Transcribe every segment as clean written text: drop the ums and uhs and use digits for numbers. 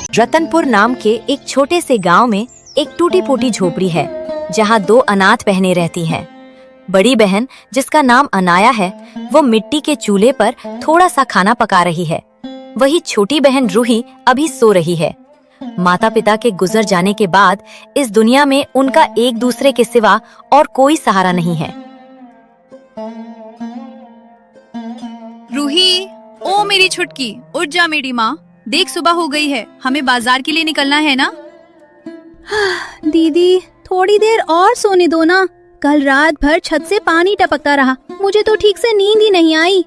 रतनपुर नाम के एक छोटे से गांव में एक टूटी फूटी झोपड़ी है, जहां दो अनाथ बहनें रहती हैं। बड़ी बहन, जिसका नाम अनाया है, वो मिट्टी के चूल्हे पर थोड़ा सा खाना पका रही है। वही छोटी बहन रूही अभी सो रही है। माता पिता के गुजर जाने के बाद इस दुनिया में उनका एक दूसरे के सिवा और कोई सहारा नहीं है। रूही, ओ मेरी छुटकी, उठ जा मेरी माँ। देख, सुबह हो गई है, हमें बाजार के लिए निकलना है ना। दीदी, थोड़ी देर और सोने दो ना। कल रात भर छत से पानी टपकता रहा, मुझे तो ठीक से नींद ही नहीं आई।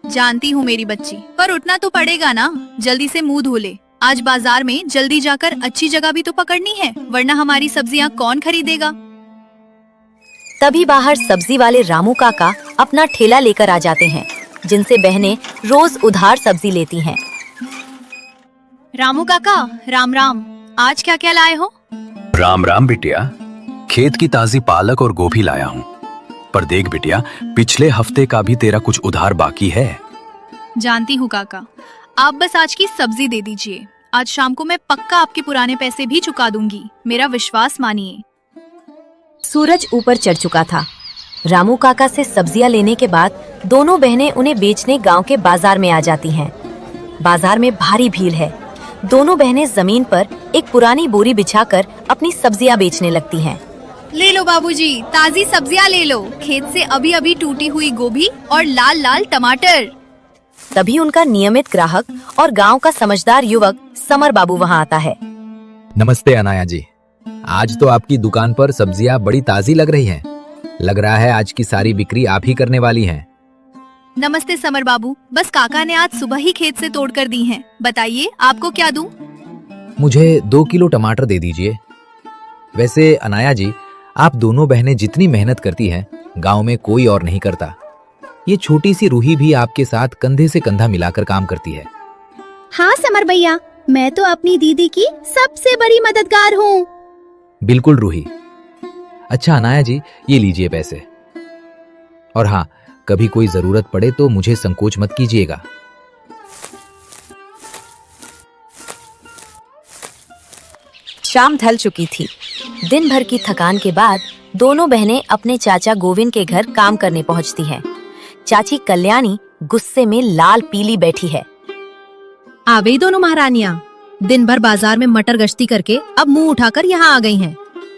जानती हूँ मेरी बच्ची, पर उठना तो पड़ेगा ना। जल्दी से मुंह धो ले। आज बाजार में जल्दी जाकर अच्छी जगह भी तो पकड़नी है, वरना हमारी सब्जियाँ कौन खरीदेगा। तभी बाहर सब्जी वाले रामू काका अपना ठेला लेकर आ जाते हैं, जिनसे बहनें रोज उधार सब्जी लेती हैं। रामू काका, राम राम। आज क्या क्या लाए हो? राम राम बिटिया, खेत की ताजी पालक और गोभी लाया हूँ। पर देख बिटिया, पिछले हफ्ते का भी तेरा कुछ उधार बाकी है। जानती हूँ काका, आप बस आज की सब्जी दे दीजिए। आज शाम को मैं पक्का आपके पुराने पैसे भी चुका दूंगी, मेरा विश्वास मानिए। सूरज ऊपर चढ़ चुका था। रामू काका से सब्जियां लेने के बाद दोनों बहनें उन्हें बेचने गांव के बाजार में आ जाती हैं। बाजार में भारी भीड़ है। दोनों बहनें जमीन पर एक पुरानी बोरी बिछाकर अपनी सब्जियां बेचने लगती हैं। ले लो बाबूजी, ताजी सब्जियां ले लो। खेत से अभी अभी टूटी हुई गोभी और लाल लाल टमाटर। तभी उनका नियमित ग्राहक और गांव का समझदार युवक समर बाबू वहां आता है। नमस्ते अनाया जी, आज तो आपकी दुकान पर सब्जियां बड़ी ताजी लग रही हैं। लग रहा है आज की सारी बिक्री आप ही करने वाली हैं। नमस्ते समर बाबू, बस काका ने आज सुबह ही खेत से तोड़ कर दी हैं। बताइए आपको क्या दूं? मुझे 2 किलो टमाटर दे दीजिए। वैसे अनाया जी, आप दोनों बहनें जितनी मेहनत करती हैं, गांव में कोई और नहीं करता। ये छोटी सी रूही भी आपके साथ कंधे से कंधा मिलाकर काम करती है। हाँ समर भैया, मैं तो अपनी दीदी की सबसे बड़ी मददगार हूँ। बिल्कुल रूही। अच्छा अनाया जी, ये लीजिए पैसे। और हाँ, कभी कोई जरूरत पड़े तो मुझे संकोच मत कीजिएगा। शाम ढल चुकी थी। दिन भर की थकान के बाद दोनों बहनें अपने चाचा गोविंद के घर काम करने पहुंचती हैं। चाची कल्याणी गुस्से में लाल पीली बैठी है। आ गई दोनों महारानियाँ। दिन भर बाजार में मटर गश्ती करके अब मुंह उठाकर यहाँ आ गई हैं।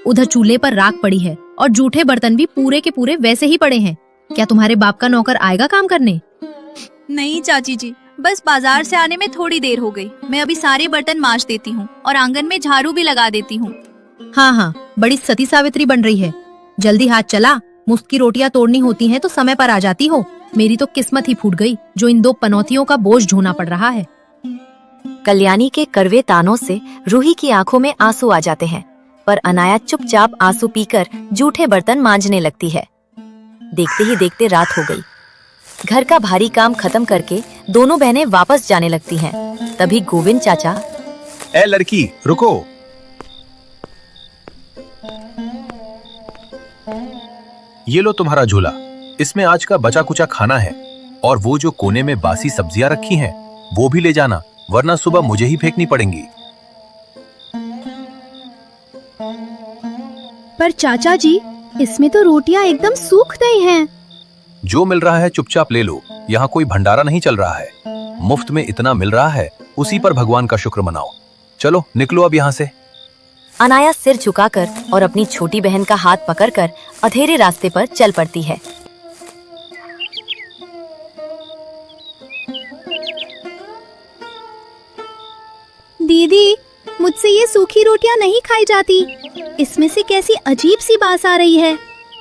उधर चूल्हे पर राख पड़ी है और जूठे बर्तन भी पूरे के पूरे वैसे ही पड़े हैं। क्या तुम्हारे बाप का नौकर आएगा काम करने? नहीं चाची जी, बस बाजार से आने में थोड़ी देर हो गई। मैं अभी सारे बर्तन मांज देती हूँ और आंगन में झाड़ू भी लगा देती हूँ। हाँ हाँ, बड़ी सती सावित्री बन रही है। जल्दी हाथ चला, मुफ्त की रोटियां तोड़नी होती हैं तो समय पर आ जाती हो। मेरी तो किस्मत ही फूट गई, जो इन 2 पनौतियों का बोझ ढोना पड़ रहा है। कल्याणी के कड़वे तानों से रूही की आंखों में आंसू आ जाते हैं, पर अनाया चुपचाप आंसू पीकर जूठे बर्तन मांजने लगती है। देखते ही देखते रात हो गई। घर का भारी काम खत्म करके दोनों बहनें वापस जाने लगती हैं। तभी गोविंद चाचा, ए लड़की रुको। ये लो तुम्हारा झूला, इसमें आज का बचा कुचा खाना है, और वो जो कोने में बासी सब्जियां रखी हैं, वो भी ले जाना, वरना सुबह मुझे ही फेंकनी पड़ेंगी। पर चाचा जी, इसमें तो रोटियां एकदम सूख गई हैं। जो मिल रहा है चुपचाप ले लो, यहाँ कोई भंडारा नहीं चल रहा है। मुफ्त में इतना मिल रहा है, उसी पर भगवान का शुक्र मनाओ। चलो निकलो अब यहाँ से। अनाया सिर झुकाकर और अपनी छोटी बहन का हाथ पकड़कर अंधेरे रास्ते पर चल पड़ती है। दीदी, मुझसे ये सूखी रोटियां नहीं खाई जाती। इसमें से कैसी अजीब सी बास आ रही है।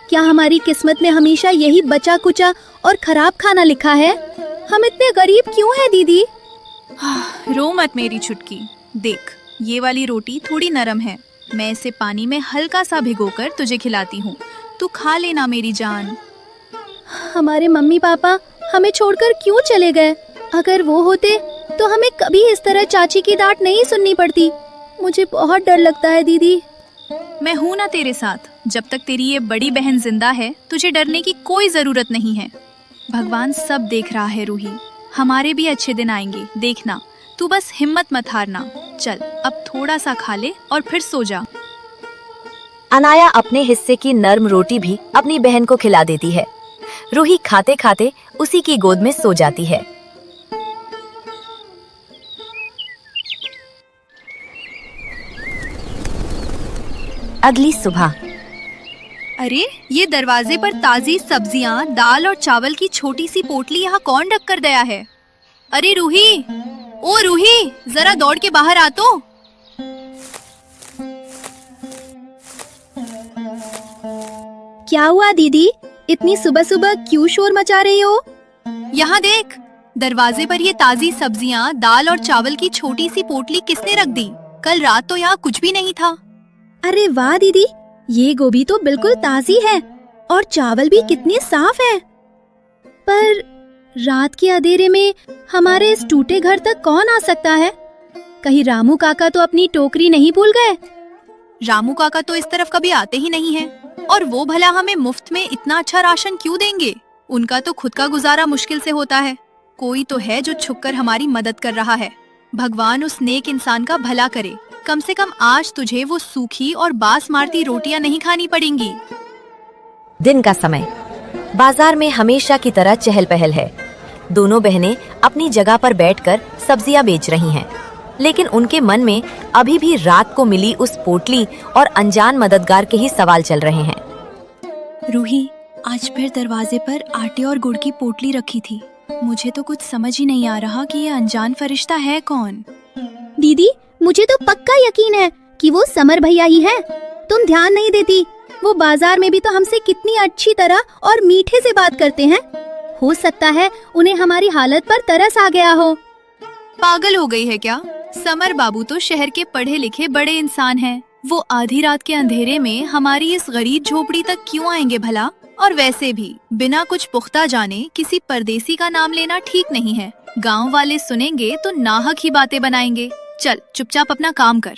क्या हमारी किस्मत में हमेशा यही बचा कुचा और खराब खाना लिखा है? हम इतने गरीब क्यों हैं दीदी? रो मत मेरी छुटकी। देख, ये वाली रोटी थोड़ी नरम है। मैं इसे पानी में हल्का सा भिगोकर तुझे खिलाती हूँ। तू खा लेना मेरी जान। हमारे मम्मी पापा हमें छोड़कर क्यों चले गए? अगर वो होते तो हमें कभी इस तरह चाची की डांट नहीं सुननी पड़ती। मुझे बहुत डर लगता है दीदी। मैं हूँ ना तेरे साथ। जब तक तेरी ये बड़ी बहन जिंदा है, तुझे डरने की कोई जरूरत नहीं है। भगवान सब देख रहा है रूही। हमारे भी अच्छे दिन आएंगे, देखना। तू बस हिम्मत मत हारना। चल अब थोड़ा सा खा ले और फिर सो जा। अनाया अपने हिस्से की नर्म रोटी भी अपनी बहन को खिला देती है। रूही खाते खाते उसी की गोद में सो जाती है। अगली सुबह अरे ये दरवाजे पर ताजी सब्जियां, दाल और चावल की छोटी सी पोटली यहाँ कौन रख कर गया है? अरे रूही, ओ रूही, जरा दौड़ के बाहर आ तो। क्या हुआ दीदी, इतनी सुबह सुबह क्यों शोर मचा रही हो? यहाँ देख, दरवाजे पर ये ताजी सब्जियां, दाल और चावल की छोटी सी पोटली किसने रख दी? कल रात तो यहाँ कुछ भी नहीं था। अरे वाह दीदी, ये गोभी तो बिल्कुल ताजी है और चावल भी कितने साफ हैं। पर रात के अंधेरे में हमारे इस टूटे घर तक कौन आ सकता है? कहीं रामू काका तो अपनी टोकरी नहीं भूल गए? रामू काका तो इस तरफ कभी आते ही नहीं हैं। और वो भला हमें मुफ्त में इतना अच्छा राशन क्यों देंगे? उनका तो खुद का गुजारा मुश्किल से होता है। कोई तो है जो छुपकर हमारी मदद कर रहा है। भगवान उस नेक इंसान का भला करे। कम से कम आज तुझे वो सूखी और बास मारती रोटियां नहीं खानी पड़ेंगी। दिन का समय, बाजार में हमेशा की तरह चहल पहल है। दोनों बहनें अपनी जगह पर बैठकर सब्जियां बेच रही हैं, लेकिन उनके मन में अभी भी रात को मिली उस पोटली और अनजान मददगार के ही सवाल चल रहे हैं। रूही, आज फिर दरवाजे पर आटे और गुड़ की पोटली रखी थी। मुझे तो कुछ समझ ही नहीं आ रहा कि ये अनजान फरिश्ता है कौन। दीदी, मुझे तो पक्का यकीन है कि वो समर भैया ही हैं। तुम ध्यान नहीं देती, वो बाजार में भी तो हमसे कितनी अच्छी तरह और मीठे से बात करते हैं। हो सकता है उन्हें हमारी हालत पर तरस आ गया हो। पागल हो गई है क्या? समर बाबू तो शहर के पढ़े लिखे बड़े इंसान हैं। वो आधी रात के अंधेरे में हमारी इस गरीब झोपड़ी तक क्यों आएंगे भला? और वैसे भी बिना कुछ पुख्ता जाने किसी परदेसी का नाम लेना ठीक नहीं है। गांव वाले सुनेंगे तो नाहक ही बातें बनाएंगे। चल चुपचाप अपना काम कर।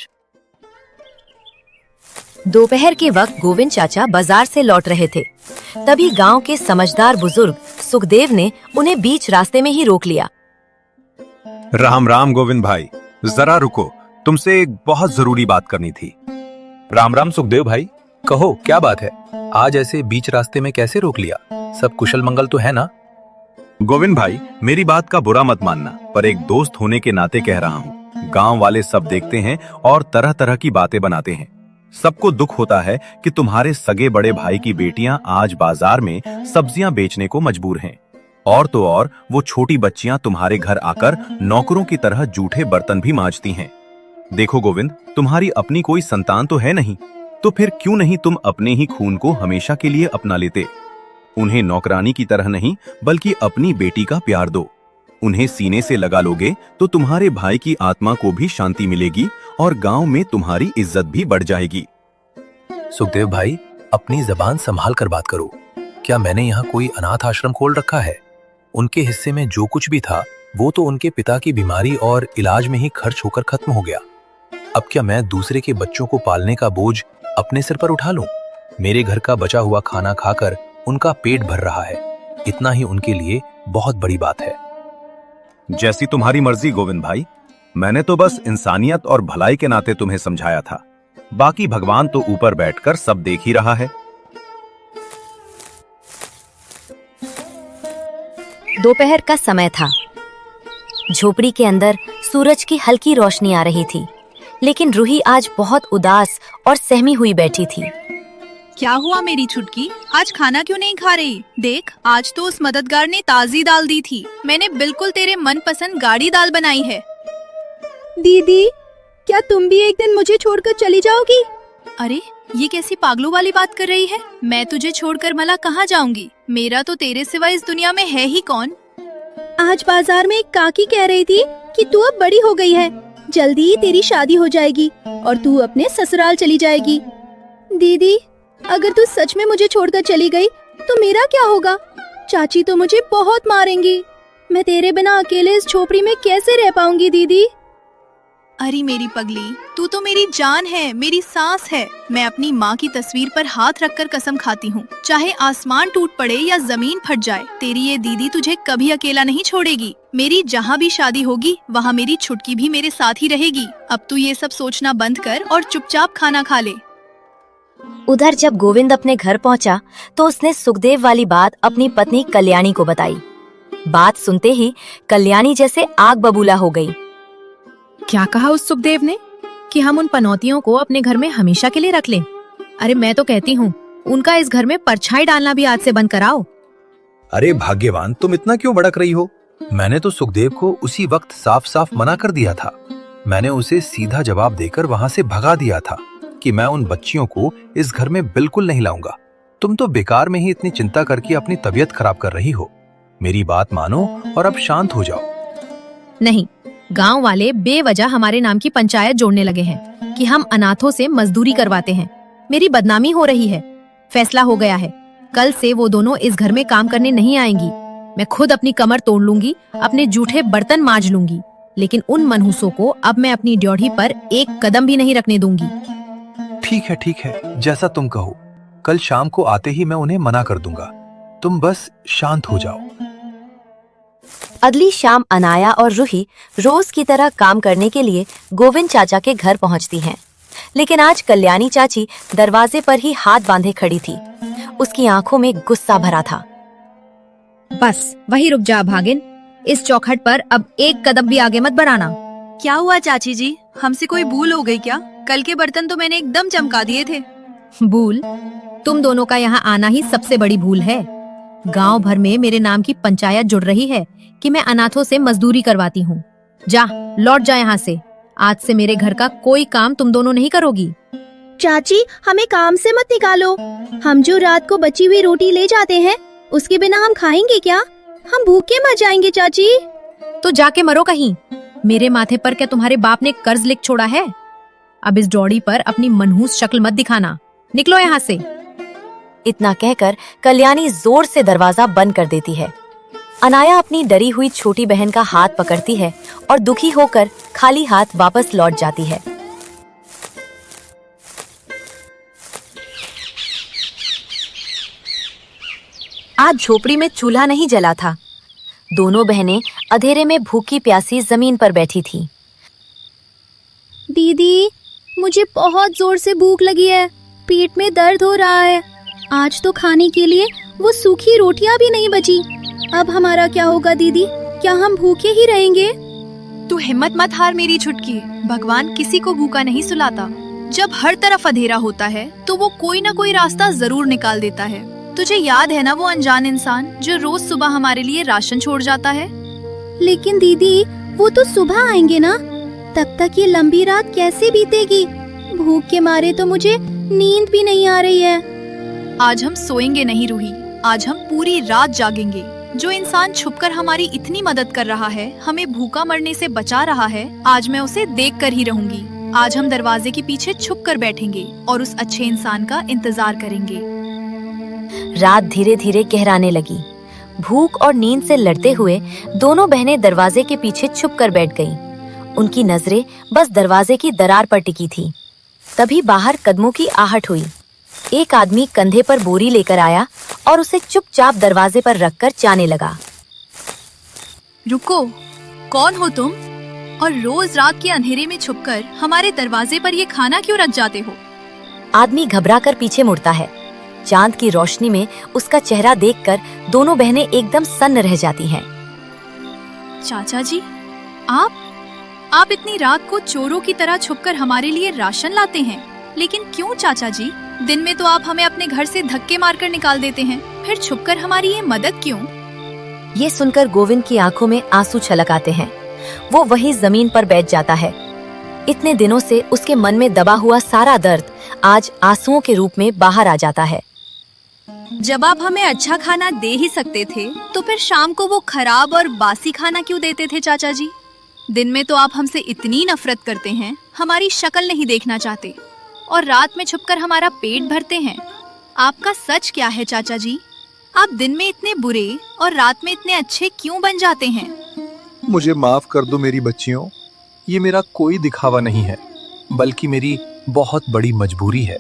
दोपहर के वक्त गोविंद चाचा बाजार से लौट रहे थे। तभी गांव के समझदार बुजुर्ग सुखदेव ने उन्हें बीच रास्ते में ही रोक लिया। राम राम गोविंद भाई, जरा रुको, तुमसे एक बहुत जरूरी बात करनी थी। राम राम सुखदेव भाई, कहो क्या बात है? आज ऐसे बीच रास्ते में कैसे रोक लिया? सब कुशल मंगल तो है ना? गोविंद भाई, मेरी बात का बुरा मत मानना, पर एक दोस्त होने के नाते कह रहा हूँ। गांव वाले सब देखते हैं और तरह तरह की बातें बनाते हैं। सबको दुख होता है कि तुम्हारे सगे बड़े भाई की बेटियां आज बाजार में सब्जियां बेचने को मजबूर हैं। और तो और वो छोटी बच्चियां तुम्हारे घर आकर नौकरों की तरह जूठे बर्तन भी मांजती हैं। देखो गोविंद, तुम्हारी अपनी कोई संतान तो है नहीं, तो फिर क्यों नहीं तुम अपने ही खून को हमेशा के लिए अपना लेते? उन्हें नौकरानी की तरह नहीं बल्कि अपनी बेटी का प्यार दो। उन्हें सीने से लगा लोगे तो तुम्हारे भाई की आत्मा को भी शांति मिलेगी और गांव में तुम्हारी इज्जत भी बढ़ जाएगी। सुखदेव भाई, अपनी जबान संभाल कर बात करो। क्या मैंने यहाँ कोई अनाथ आश्रम खोल रखा है? उनके हिस्से में जो कुछ भी था वो तो उनके पिता की बीमारी और इलाज में ही खर्च होकर खत्म हो गया। अब क्या मैं दूसरे के बच्चों को पालने का बोझ अपने सिर पर उठा लूं? मेरे घर का बचा हुआ खाना खाकर उनका पेट भर रहा है। इतना ही उनके लिए बहुत बड़ी बात है। जैसी तुम्हारी मर्जी गोविंद भाई, मैंने तो बस इंसानियत और भलाई के नाते तुम्हें समझाया था। बाकी भगवान तो ऊपर बैठकर सब देख ही रहा है। दोपहर का समय था। झोपड़ी के अंदर सूरज की हल्की रोशनी आ रही थी, लेकिन रूही आज बहुत उदास और सहमी हुई बैठी थी। क्या हुआ मेरी छुटकी? आज खाना क्यों नहीं खा रही? देख, आज तो उस मददगार ने ताजी दाल दी थी। मैंने बिल्कुल तेरे मनपसंद गाढ़ी दाल बनाई है। दीदी, क्या तुम भी एक दिन मुझे छोड़कर चली जाओगी? अरे, ये कैसी पागलों वाली बात कर रही है? मैं तुझे छोड़कर मला कहाँ जाऊंगी? मेरा तो तेरे सिवा इस दुनिया में है ही कौन? आज बाजार में एक काकी कह रही थी कि तू अब बड़ी हो गई है, जल्दी ही तेरी शादी हो जाएगी और तू अपने ससुराल चली जाएगी। दीदी, अगर तू सच में मुझे छोड़कर चली गई तो मेरा क्या होगा? चाची तो मुझे बहुत मारेंगी। मैं तेरे बिना अकेले इस झोपड़ी में कैसे रह पाऊंगी दीदी? अरे मेरी पगली, तू तो मेरी जान है, मेरी सांस है। मैं अपनी माँ की तस्वीर पर हाथ रखकर कसम खाती हूँ, चाहे आसमान टूट पड़े या जमीन फट जाए, तेरी ये दीदी तुझे कभी अकेला नहीं छोड़ेगी। मेरी जहाँ भी शादी होगी वहाँ मेरी छुटकी भी मेरे साथ ही रहेगी। अब तू ये सब सोचना बंद कर और चुपचाप खाना खा ले। उधर जब गोविंद अपने घर पहुंचा तो उसने सुखदेव वाली बात अपनी पत्नी कल्याणी को बताई। बात सुनते ही कल्याणी जैसे आग बबूला हो गई। क्या कहा उस सुखदेव ने कि हम उन पनौतियों को अपने घर में हमेशा के लिए रख लें? अरे मैं तो कहती हूँ उनका इस घर में परछाई डालना भी आज से बंद कराओ। अरे भाग्यवान, तुम इतना क्यों भड़क रही हो? मैंने तो सुखदेव को उसी वक्त साफ साफ मना कर दिया था। मैंने उसे सीधा जवाब देकर वहां से भगा दिया था कि मैं उन बच्चियों को इस घर में बिल्कुल नहीं लाऊंगा। तुम तो बेकार में ही इतनी चिंता करके अपनी तबीयत खराब कर रही हो। मेरी बात मानो और अब शांत हो जाओ। नहीं, गांव वाले बेवजह हमारे नाम की पंचायत जोड़ने लगे हैं कि हम अनाथों से मजदूरी करवाते हैं। मेरी बदनामी हो रही है। फैसला हो गया है, कल से वो दोनों इस घर में काम करने नहीं आएंगी। मैं खुद अपनी कमर तोड़ लूंगी, अपने जूठे बर्तन मांज लूंगी, लेकिन उन मनहूसों को अब मैं अपनी ड्योढ़ी पर एक कदम भी नहीं रखने दूंगी। ठीक है, जैसा तुम कहो। कल शाम को आते ही मैं उन्हें मना कर दूंगा। तुम बस शांत हो जाओ। अगली शाम अनाया और रूही रोज की तरह काम करने के लिए गोविंद चाचा के घर पहुंचती हैं। लेकिन आज कल्याणी चाची दरवाजे पर ही हाथ बांधे खड़ी थी। उसकी आंखों में गुस्सा भरा था। बस वही रुक जा भागिन, इस चौखट पर अब एक कदम भी आगे मत बढ़ाना। क्या हुआ चाची जी, हमसे कोई भूल हो गई क्या? कल के बर्तन तो मैंने एकदम चमका दिए थे। भूल? तुम दोनों का यहाँ आना ही सबसे बड़ी भूल है। गांव भर में मेरे नाम की पंचायत जुड़ रही है कि मैं अनाथों से मजदूरी करवाती हूँ। जा, लौट जा यहाँ से। आज से मेरे घर का कोई काम तुम दोनों नहीं करोगी। चाची, हमें काम से मत निकालो। हम जो रात को बची हुई रोटी ले जाते हैं उसके बिना हम खाएंगे क्या? हम भूखे मर जाएंगे चाची। तो जाके मरो कहीं। मेरे माथे पर क्या तुम्हारे बाप ने कर्ज लिख छोड़ा है? अब इस डौड़ी पर अपनी मनहूस शक्ल मत दिखाना। निकलो यहाँ से। इतना कहकर कल्याणी जोर से दरवाजा बंद कर देती है। अनाया अपनी डरी हुई छोटी बहन का हाथ पकड़ती है और दुखी होकर खाली हाथ वापस लौट जाती है। आज झोपड़ी में चूल्हा नहीं जला था। दोनों बहनें अंधेरे में भूखी प्यासी जमीन पर बैठी थी। दीदी, मुझे बहुत जोर से भूख लगी है। पेट में दर्द हो रहा है। आज तो खाने के लिए वो सूखी रोटियां भी नहीं बची। अब हमारा क्या होगा दीदी? क्या हम भूखे ही रहेंगे? तू हिम्मत मत हार मेरी छुटकी। भगवान किसी को भूखा नहीं सुलाता। जब हर तरफ अंधेरा होता है तो वो कोई ना कोई रास्ता जरूर निकाल देता है। तुझे याद है ना वो अनजान इंसान जो रोज सुबह हमारे लिए राशन छोड़ जाता है? लेकिन दीदी, वो तो सुबह आएंगे ना। तब तक ये लंबी रात कैसे बीतेगी? भूख के मारे तो मुझे नींद भी नहीं आ रही है। आज हम सोएंगे नहीं रूही, आज हम पूरी रात जागेंगे। जो इंसान छुपकर हमारी इतनी मदद कर रहा है, हमें भूखा मरने से बचा रहा है, आज मैं उसे देख कर ही रहूंगी। आज हम दरवाजे के पीछे छुप कर बैठेंगे और उस अच्छे इंसान का इंतजार करेंगे। रात धीरे धीरे गहराने लगी। भूख और नींद से लड़ते हुए दोनों बहनें दरवाजे के पीछे छुप कर बैठ गईं। उनकी नजरें बस दरवाजे की दरार पर टिकी थी। तभी बाहर कदमों की आहट हुई। एक आदमी कंधे पर बोरी लेकर आया और उसे चुपचाप दरवाजे पर रखकर जाने लगा। रुको, कौन हो तुम? और रोज रात के अंधेरे में छुपकर हमारे दरवाजे पर ये खाना क्यों रख जाते हो? आदमी घबराकर पीछे मुड़ता है। चांद की रोशनी में उसका चेहरा देखकर दोनों बहनें एकदम सन्न रह जाती हैं। चाचा जी, आप इतनी रात को चोरों की तरह छुपकर हमारे लिए राशन लाते हैं। लेकिन क्यों चाचा जी? दिन में तो आप हमें अपने घर से धक्के मारकर निकाल देते हैं, फिर छुपकर हमारी ये मदद क्यों? ये सुनकर गोविंद की आंखों में आंसू छलक आते हैं। वो वहीं जमीन पर बैठ जाता है। इतने दिनों से उसके मन में दबा हुआ सारा दर्द आज आंसुओं के रूप में बाहर आ जाता है। जब आप हमें अच्छा खाना दे ही सकते थे तो फिर शाम को वो खराब और बासी खाना क्यों देते थे चाचा जी? दिन में तो आप हमसे इतनी नफरत करते हैं, हमारी शक्ल नहीं देखना चाहते, और रात में छुपकर हमारा पेट भरते हैं। आपका सच क्या है चाचा जी? आप दिन में इतने बुरे और रात में इतने अच्छे क्यों बन जाते हैं? मुझे माफ कर दो मेरी बच्चियों। ये मेरा कोई दिखावा नहीं है, बल्कि मेरी बहुत बड़ी मजबूरी है।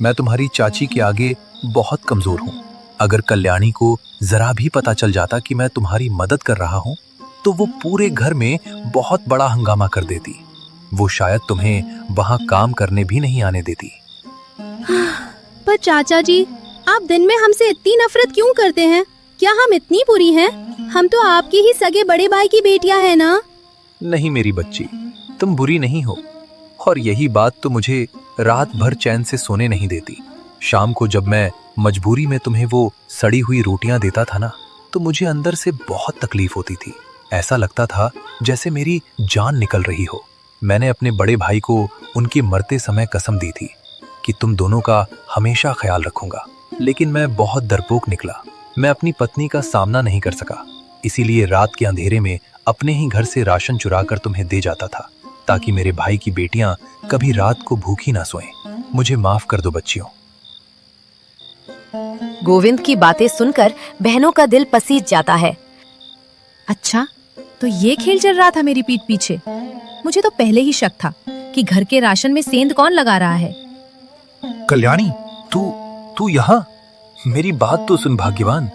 मैं तुम्हारी चाची के आगे बहुत कमजोर हूँ। अगर कल्याणी को जरा भी पता चल जाता कि मैं तुम्हारी मदद कर रहा हूँ, तो वो पूरे घर में बहुत बड़ा हंगामा कर देती। वो शायद तुम्हें वहाँ काम करने भी नहीं आने देती। पर चाचा जी, आप दिन में हमसे इतनी नफरत क्यों करते हैं? क्या हम इतनी बुरी हैं? हम तो आपके ही सगे बड़े भाई की बेटियां हैं ना। नहीं मेरी बच्ची, तुम बुरी नहीं हो, और यही बात तो मुझे रात भर चैन से सोने नहीं देती। शाम को जब मैं मजबूरी में तुम्हें वो सड़ी हुई रोटियां देता था ना, तो मुझे अंदर से बहुत तकलीफ होती थी। ऐसा लगता था जैसे मेरी जान निकल रही हो। मैंने अपने बड़े भाई को उनके मरते समय कसम दी थी कि तुम दोनों का हमेशा ख्याल रखूंगा, लेकिन मैं बहुत डरपोक निकला। मैं अपनी पत्नी का सामना नहीं कर सका, इसीलिए रात के अंधेरे में अपने ही घर से राशन चुरा कर तुम्हें दे जाता था, ताकि मेरे भाई की बेटियां कभी रात को भूखी ना सोएं। मुझे माफ कर दो बच्चियों। गोविंद की बातें सुनकर बहनों का दिल पसीज जाता है। अच्छा, तो ये खेल चल रहा था मेरी पीठ पीछे। मुझे तो पहले ही शक था कि घर के राशन में सेंध कौन लगा रहा है। कल्याणी, तू यहाँ? मेरी बात तो सुन भाग्यवान।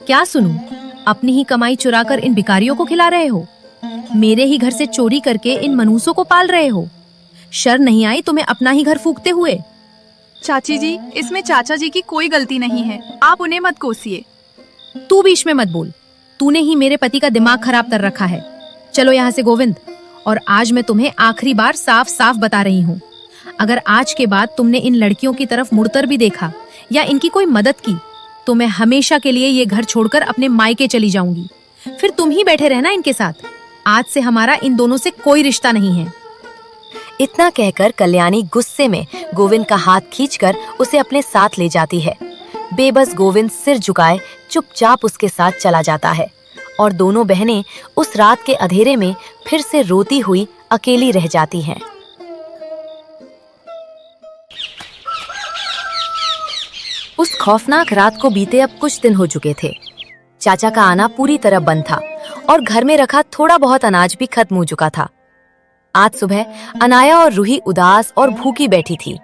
क्या सुनूं? अपनी ही कमाई चुराकर इन भिखारियों को खिला रहे हो। मेरे ही घर से चोरी करके इन मनूसों को पाल रहे हो। शर्म नहीं आई तुम्हें अपना ही घर फूंकते हुए? चाची जी, इसमें चाचा जी की कोई गलती नहीं है, आप उन्हें मत कोसिए। तू बीच में मत बोल। तूने ही मेरे पति का दिमाग खराब कर रखा है। चलो यहाँ से गोविंद, और आज मैं तुम्हें आखिरी बार साफ साफ बता रही हूँ, अगर आज के बाद तुमने इन लड़कियों की तरफ मुड़कर भी देखा या इनकी कोई मदद की, तो मैं हमेशा के लिए ये घर छोड़कर अपने मायके चली जाऊंगी। फिर तुम ही बैठे रहना इनके साथ। आज से हमारा इन दोनों से कोई रिश्ता नहीं है। इतना कहकर कल्याणी गुस्से में गोविंद का हाथ खींचकर उसे अपने साथ ले जाती है। बेबस गोविंद सिर झुकाए चुपचाप उसके साथ चला जाता है, और दोनों बहनें उस रात के अंधेरे में फिर से रोती हुई अकेली रह जाती हैं। उस खौफनाक रात को बीते अब कुछ दिन हो चुके थे। चाचा का आना पूरी तरह बंद था और घर में रखा थोड़ा बहुत अनाज भी खत्म हो चुका था। आज सुबह अनाया और रूही उदास और भूखी बैठी थी।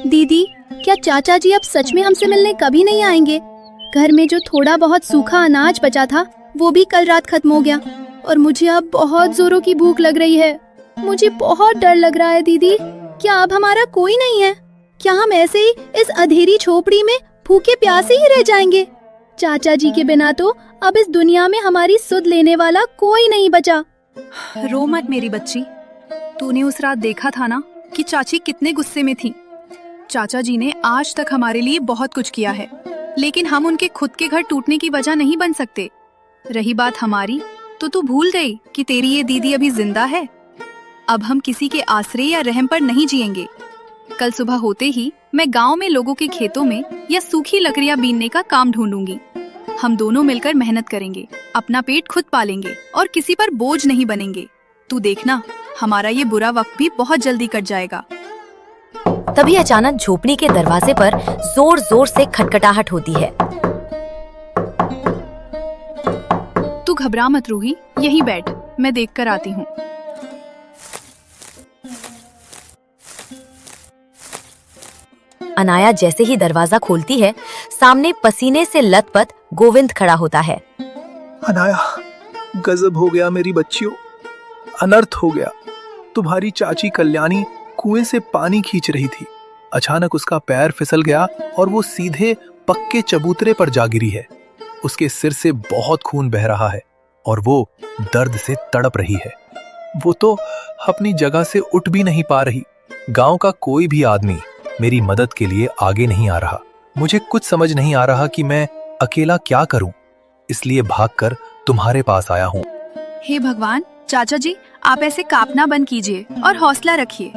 दीदी, क्या चाचा जी अब सच में हमसे मिलने कभी नहीं आएंगे? घर में जो थोड़ा बहुत सूखा अनाज बचा था, वो भी कल रात खत्म हो गया, और मुझे अब बहुत जोरों की भूख लग रही है। मुझे बहुत डर लग रहा है दीदी। क्या अब हमारा कोई नहीं है? क्या हम ऐसे ही इस अंधेरी झोपड़ी में भूखे प्यासे ही रह जाएंगे? चाचा जी के बिना तो अब इस दुनिया में हमारी सुध लेने वाला कोई नहीं बचा। रो मत मेरी बच्ची। तूने उस रात देखा था ना कि चाची कितने गुस्से में थी। चाचा जी ने आज तक हमारे लिए बहुत कुछ किया है, लेकिन हम उनके खुद के घर टूटने की वजह नहीं बन सकते। रही बात हमारी, तो तू भूल गई कि तेरी ये दीदी अभी जिंदा है। अब हम किसी के आसरे या रहम पर नहीं जिएंगे। कल सुबह होते ही मैं गांव में लोगों के खेतों में या सूखी लकड़ियां बीनने का काम ढूंढूंगी। हम दोनों मिलकर मेहनत करेंगे, अपना पेट खुद पालेंगे और किसी पर बोझ नहीं बनेंगे। तू देखना, हमारा ये बुरा वक्त भी बहुत जल्दी कट जाएगा। तभी अचानक झोपड़ी के दरवाजे पर जोर जोर से खटखटाहट होती है। तू घबरा मत रूही, यहीं बैठ, मैं देख कर आती हूँ। अनाया जैसे ही दरवाजा खोलती है, सामने पसीने से लथपथ गोविंद खड़ा होता है। अनाया, गजब हो गया मेरी बच्चियों, अनर्थ हो गया। तुम्हारी चाची कल्याणी कुएं से पानी खींच रही थी। अचानक उसका पैर फिसल गया और वो सीधे पक्के चबूतरे पर जा गिरी है। उसके सिर से बहुत खून बह रहा है और वो दर्द से तड़प रही है। वो तो अपनी जगह से उठ भी नहीं पा रही। गांव का कोई भी आदमी मेरी मदद के लिए आगे नहीं आ रहा। मुझे कुछ समझ नहीं आ रहा कि मैं अकेला क्या करूं, इसलिए भागकर तुम्हारे पास आया हूं। हे भगवान, चाचा जी आप ऐसे कांपना बंद कीजिए और हौसला रखिए।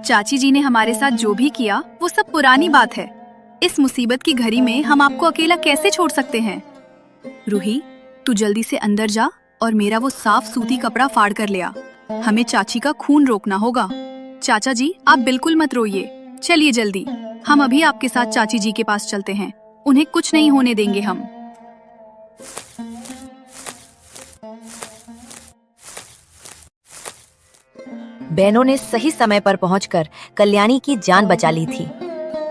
चाची जी ने हमारे साथ जो भी किया वो सब पुरानी बात है। इस मुसीबत की घड़ी में हम आपको अकेला कैसे छोड़ सकते हैं। रूही, तू जल्दी से अंदर जा और मेरा वो साफ सूती कपड़ा फाड़ कर ले आ। हमें चाची का खून रोकना होगा। चाचा जी आप बिल्कुल मत रोइए, चलिए जल्दी, हम अभी आपके साथ चाची जी के पास चलते हैं। उन्हें कुछ नहीं होने देंगे हम। बहनों ने सही समय पर पहुंचकर कल्याणी की जान बचा ली थी।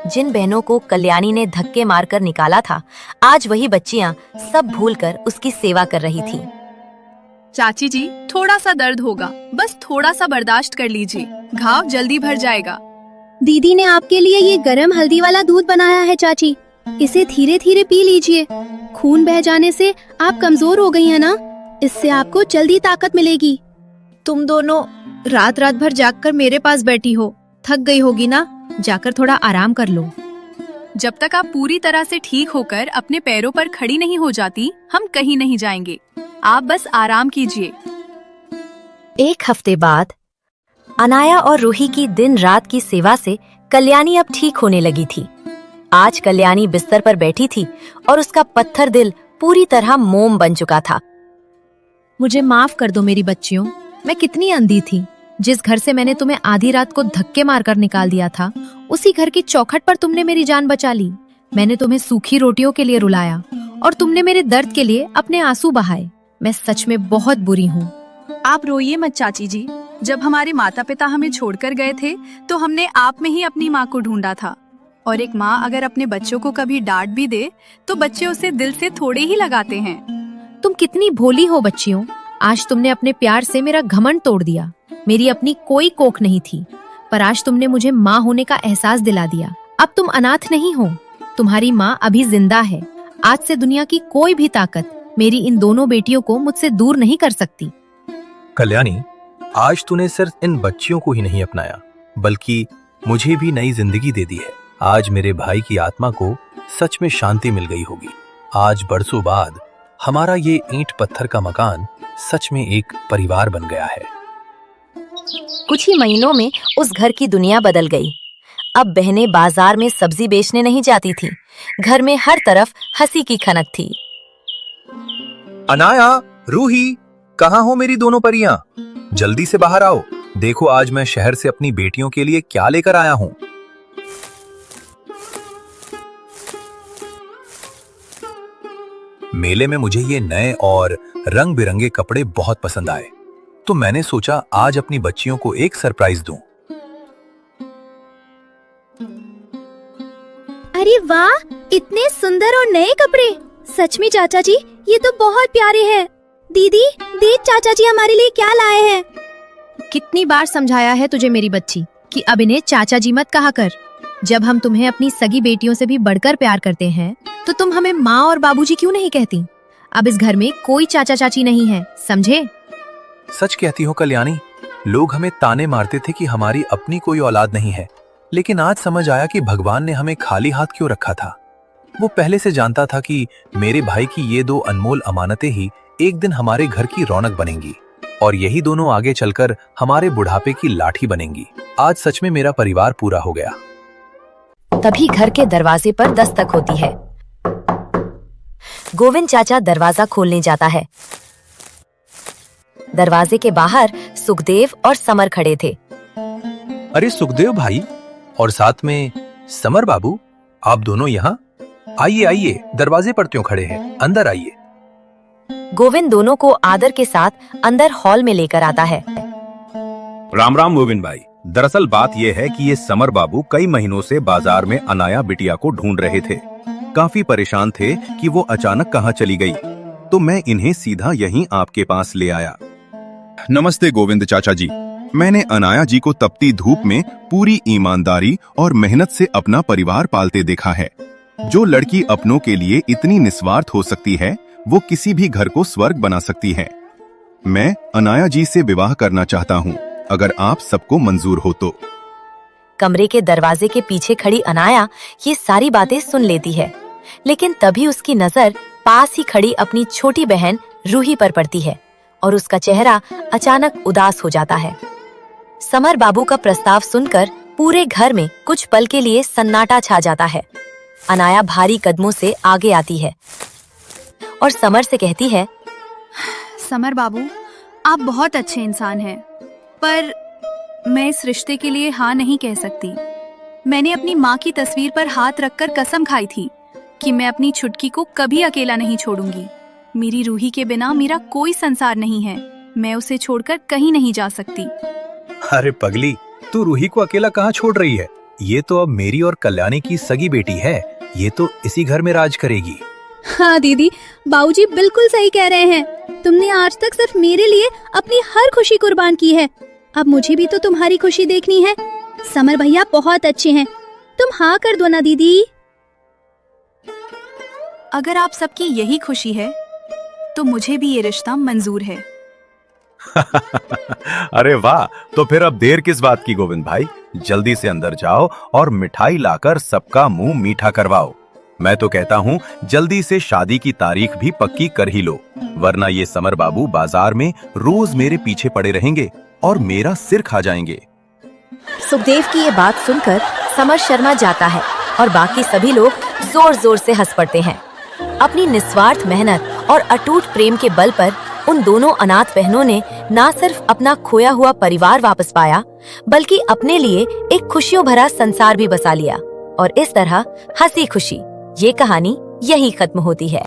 जिन बहनों को कल्याणी ने धक्के मारकर निकाला था, आज वही बच्चियां सब भूलकर उसकी सेवा कर रही थी। चाची जी, थोड़ा सा दर्द होगा, बस थोड़ा सा बर्दाश्त कर लीजिए, घाव जल्दी भर जाएगा। दीदी ने आपके लिए ये गरम हल्दी वाला दूध बनाया है चाची, इसे धीरे धीरे पी लीजिए। खून बह जाने से आप कमजोर हो गई है ना, इससे आपको जल्दी ताकत मिलेगी। तुम दोनों रात रात भर जागकर मेरे पास बैठी हो, थक गई होगी ना, जाकर थोड़ा आराम कर लो। जब तक आप पूरी तरह से ठीक होकर अपने पैरों पर खड़ी नहीं हो जाती, हम कहीं नहीं जाएंगे। आप बस आराम कीजिए। एक हफ्ते बाद अनाया और रूही की दिन रात की सेवा से कल्याणी अब ठीक होने लगी थी। आज कल्याणी बिस्तर पर बैठी थी और उसका पत्थर दिल पूरी तरह मोम बन चुका था। मुझे माफ कर दो मेरी बच्चियों, मैं कितनी अंधी थी। जिस घर से मैंने तुम्हें आधी रात को धक्के मारकर निकाल दिया था, उसी घर की चौखट पर तुमने मेरी जान बचा ली। मैंने तुम्हें सूखी रोटियों के लिए रुलाया और तुमने मेरे दर्द के लिए अपने आंसू बहाए। मैं सच में बहुत बुरी हूँ। आप रोइए मत चाची जी। जब हमारे माता पिता हमें छोड़कर गए थे, तो हमने आप में ही अपनी माँ को ढूंढा था। और एक माँ अगर अपने बच्चों को कभी डांट भी दे, तो बच्चे उसे दिल से थोड़े ही लगाते हैं। तुम कितनी भोली हो बच्चियों। आज तुमने अपने प्यार से मेरा घमंड तोड़ दिया। मेरी अपनी कोई कोख नहीं थी, पर आज तुमने मुझे माँ होने का एहसास दिला दिया। अब तुम अनाथ नहीं हो, तुम्हारी माँ अभी जिंदा है। आज से दुनिया की कोई भी ताकत मेरी इन दोनों बेटियों को मुझसे दूर नहीं कर सकती। कल्याणी, आज तूने सिर्फ इन बच्चियों को ही नहीं अपनाया, बल्कि मुझे भी नई जिंदगी दे दी है। आज मेरे भाई की आत्मा को सच में शांति मिल गई होगी। आज बरसों बाद हमारा ये ईंट पत्थर का मकान सच में एक परिवार बन गया है। कुछ ही महीनों में उस घर की दुनिया बदल गई। अब बहनें बाजार में सब्जी बेचने नहीं जाती थी। घर में हर तरफ हंसी की खनक थी। अनाया, रूही, कहाँ हो मेरी दोनों परियां? जल्दी से बाहर आओ। देखो आज मैं शहर से अपनी बेटियों के लिए क्या लेकर आया हूँ। मेले में मुझे ये नए और रंग बिरंगे कपड़े बहुत पसंद आए, तो मैंने सोचा आज अपनी बच्चियों को एक सरप्राइज दूं। अरे वाह, इतने सुंदर और नए कपड़े। सच में चाचा जी, ये तो बहुत प्यारे हैं। दीदी, देख चाचा जी हमारे लिए क्या लाए हैं। कितनी बार समझाया है तुझे मेरी बच्ची कि अब इन्हें चाचा जी मत कहा कर। जब हम तुम्हें अपनी सगी बेटियों से भी बढ़कर प्यार करते हैं, तो तुम हमें माँ और बाबूजी क्यों नहीं कहती? अब इस घर में कोई चाचा चाची नहीं है, समझे? सच कहती हो कल्याणी, लोग हमें ताने मारते थे कि हमारी अपनी कोई औलाद नहीं है, लेकिन आज समझ आया कि भगवान ने हमें खाली हाथ क्यों रखा था। वो पहले से जानता था कि मेरे भाई की ये दो अनमोल अमानतें ही एक दिन हमारे घर की रौनक बनेंगी, और यही दोनों आगे चलकर हमारे बुढ़ापे की लाठी बनेंगी। आज सच में मेरा परिवार पूरा हो गया। तभी घर के दरवाजे पर दस्तक होती है। गोविंद चाचा दरवाजा खोलने जाता है। दरवाजे के बाहर सुखदेव और समर खड़े थे। अरे सुखदेव भाई, और साथ में समर बाबू, आप दोनों यहाँ? आइए आइए, दरवाजे पर क्यों खड़े हैं? अंदर आइए। गोविंद दोनों को आदर के साथ अंदर हॉल में लेकर आता है। राम राम गोविंद भाई। दरअसल बात यह है कि ये समर बाबू कई महीनों से बाजार में अनाया बिटिया को ढूंढ रहे थे। काफी परेशान थे कि वो अचानक कहाँ चली गई, तो मैं इन्हें सीधा यहीं आपके पास ले आया। नमस्ते गोविंद चाचा जी। मैंने अनाया जी को तपती धूप में पूरी ईमानदारी और मेहनत से अपना परिवार पालते देखा है। जो लड़की अपनों के लिए इतनी निस्वार्थ हो सकती है, वो किसी भी घर को स्वर्ग बना सकती है। मैं अनाया जी से विवाह करना चाहता हूँ, अगर आप सबको मंजूर हो तो। कमरे के दरवाजे के पीछे खड़ी अनाया ये सारी बातें सुन लेती है, लेकिन तभी उसकी नजर पास ही खड़ी अपनी छोटी बहन रूही पर पड़ती है और उसका चेहरा अचानक उदास हो जाता है। समर बाबू का प्रस्ताव सुनकर पूरे घर में कुछ पल के लिए सन्नाटा छा जाता है। अनाया भारी कदमों से आगे आती है और समर से कहती है, समर बाबू, आप बहुत अच्छे इंसान हैं, पर मैं इस रिश्ते के लिए हाँ नहीं कह सकती। मैंने अपनी माँ की तस्वीर पर हाथ रखकर कसम खाई थी कि मैं अपनी छुटकी को कभी अकेला नहीं छोड़ूंगी। मेरी रूही के बिना मेरा कोई संसार नहीं है। मैं उसे छोड़कर कहीं नहीं जा सकती। अरे पगली, तू रूही को अकेला कहाँ छोड़ रही है? ये तो अब मेरी और कल्याणी की सगी बेटी है। ये तो इसी घर में राज करेगी। हाँ दीदी, बाबूजी बिल्कुल सही कह रहे हैं। तुमने आज तक सिर्फ मेरे लिए अपनी हर खुशी कुर्बान की है। अब मुझे भी तो तुम्हारी खुशी देखनी है। समर भैया बहुत अच्छे हैं, तुम हाँ कर दो ना दीदी। अगर आप सबकी यही खुशी है तो मुझे भी ये रिश्ता मंजूर है। अरे वाह, तो फिर अब देर किस बात की गोविंद भाई, जल्दी से अंदर जाओ और मिठाई लाकर सबका मुंह मीठा करवाओ। मैं तो कहता हूँ जल्दी से शादी की तारीख भी पक्की कर ही लो, वरना ये समर बाबू बाजार में रोज मेरे पीछे पड़े रहेंगे और मेरा सिर खा जाएंगे। सुखदेव की ये बात सुनकर समर शर्मा जाता है और बाकी सभी लोग जोर जोर से हंस पड़ते हैं। अपनी निस्वार्थ मेहनत और अटूट प्रेम के बल पर उन दोनों अनाथ बहनों ने न सिर्फ अपना खोया हुआ परिवार वापस पाया, बल्कि अपने लिए एक खुशियों भरा संसार भी बसा लिया। और इस तरह हंसी खुशी ये कहानी यही खत्म होती है।